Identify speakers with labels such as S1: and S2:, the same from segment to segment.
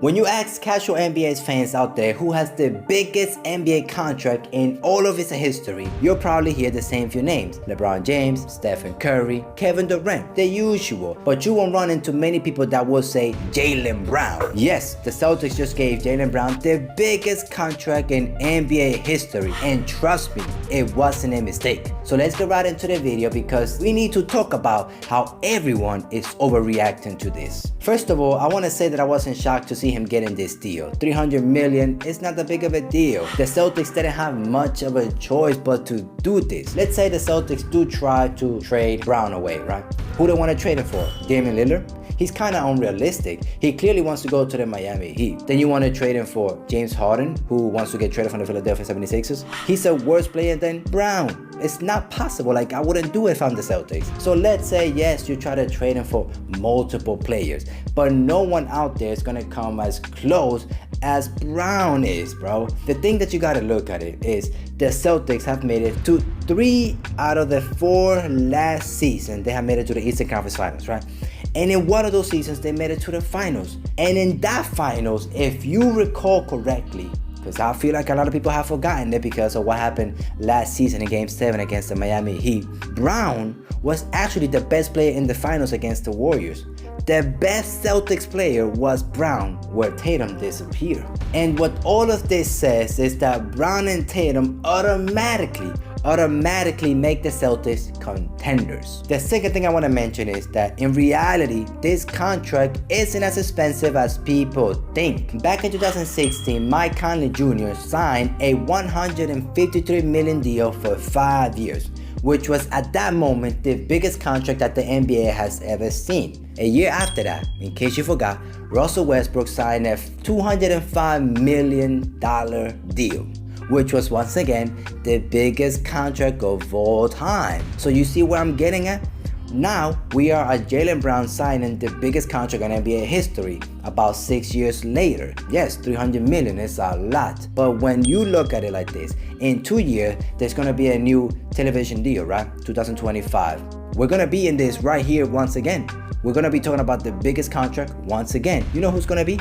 S1: When you ask casual NBA fans out there who has the biggest NBA contract in all of its history, you'll probably hear the same few names: LeBron James, Stephen Curry, Kevin Durant, the usual. But you won't run into many people that will say Jaylen Brown. Yes, the Celtics just gave Jaylen Brown the biggest contract in NBA history, and trust me, it wasn't a mistake. So let's get right into the video because we need to talk about how everyone is overreacting to this. First of all, I want to say that I wasn't shocked to see him getting this deal. $300 million is not that big of a deal. The Celtics didn't have much of a choice but to do this. Let's say the Celtics do try to trade Brown away, right? Who they want to trade him for? Damian Lillard? He's kind of unrealistic. He clearly wants to go to the Miami Heat. Then you want to trade him for James Harden, who wants to get traded from the Philadelphia 76ers. He's a worse player than Brown. It's not possible. Like, I wouldn't do it if I'm the Celtics. So let's say, yes, you try to trade him for multiple players, but no one out there is going to come as close as Brown is, bro. The thing that you got to look at it is the Celtics have made it to 3 out of the 4 last season. They have made it to the Eastern Conference Finals, right? And in one of those seasons, they made it to the finals. And in that finals, if you recall correctly, because I feel like a lot of people have forgotten it because of what happened last season in Game 7 against the Miami Heat, Brown was actually the best player in the finals against the Warriors. The best Celtics player was Brown, where Tatum disappeared. And what all of this says is that Brown and Tatum automatically make the Celtics contenders. The second thing I want to mention is that in reality, this contract isn't as expensive as people think. Back in 2016, Mike Conley Jr. signed a $153 million deal for 5 years, which was at that moment the biggest contract that the NBA has ever seen. A year after that, in case you forgot, Russell Westbrook signed a $205 million deal, which was once again the biggest contract of all time. So you see where I'm getting at? Now we are at Jaylen Brown signing the biggest contract in NBA history about 6 years later. Yes, $300 million is a lot, but when you look at it like this, in 2 years there's gonna be a new television deal, right? 2025. We're gonna be in this right here once again. We're gonna be talking about the biggest contract once again. You know who's gonna be?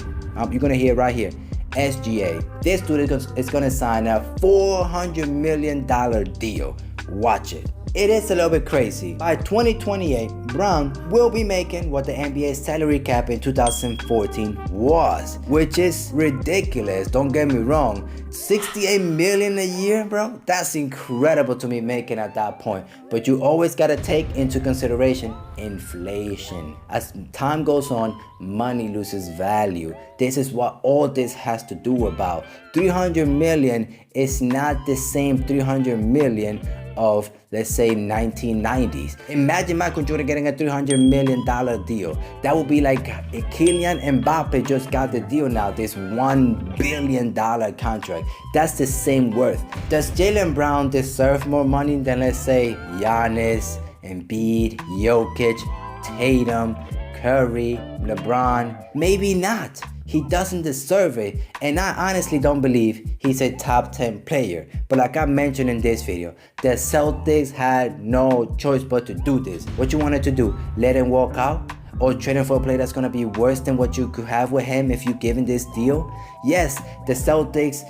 S1: You're gonna hear right here. SGA. This dude is gonna sign a $400 million deal. Watch it. It is a little bit crazy. By 2028, Brown will be making what the NBA salary cap in 2014 was, which is ridiculous. Don't get me wrong. $68 million a year, bro? That's incredible to me making at that point. But you always gotta take into consideration inflation. As time goes on, money loses value. This is what all this has to do about. $300 million is not the same $300 million of, let's say, 1990s. Imagine Michael Jordan getting a $300 million deal. That would be like Kylian Mbappe just got the deal now, this $1 billion contract. That's the same worth. Does Jaylen Brown deserve more money than, let's say, Giannis, Embiid, Jokic, Tatum, Curry, LeBron? Maybe not. He doesn't deserve it, and I honestly don't believe he's a top 10 player. But like I mentioned in this video, the Celtics had no choice but to do this. What you wanted to do? Let him walk out? Or trade him for a player that's going to be worse than what you could have with him if you give him this deal? Yes, the Celtics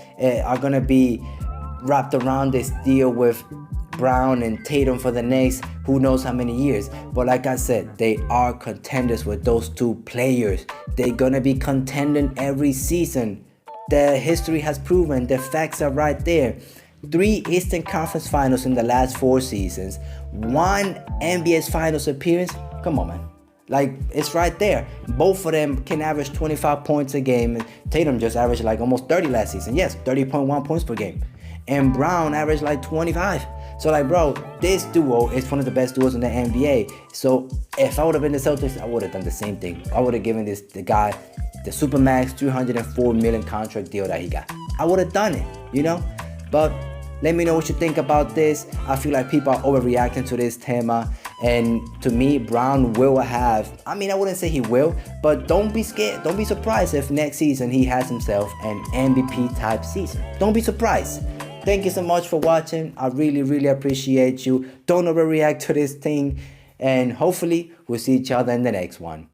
S1: are going to be wrapped around this deal with Brown and Tatum for the next who knows how many years. But like I said, they are contenders with those two players. They're gonna be contending every season. The history has proven, the facts are right there. 3 Eastern Conference Finals in the last 4 seasons. 1 NBA's Finals appearance. Come on, man. Like, it's right there. Both of them can average 25 points a game. Tatum just averaged like almost 30 last season. Yes, 30.1 points per game. And Brown averaged like 25. So like, bro, this duo is one of the best duos in the NBA. So if I would have been the Celtics, I would have done the same thing. I would have given the guy the Supermax $304 million contract deal that he got. I would have done it, you know? But let me know what you think about this. I feel like people are overreacting to this tema. And to me, Brown will have, I mean, I wouldn't say he will, but don't be scared. Don't be surprised if next season he has himself an MVP type season. Don't be surprised. Thank you so much for watching. I really appreciate you. Don't overreact to this thing. And hopefully we'll see each other in the next one.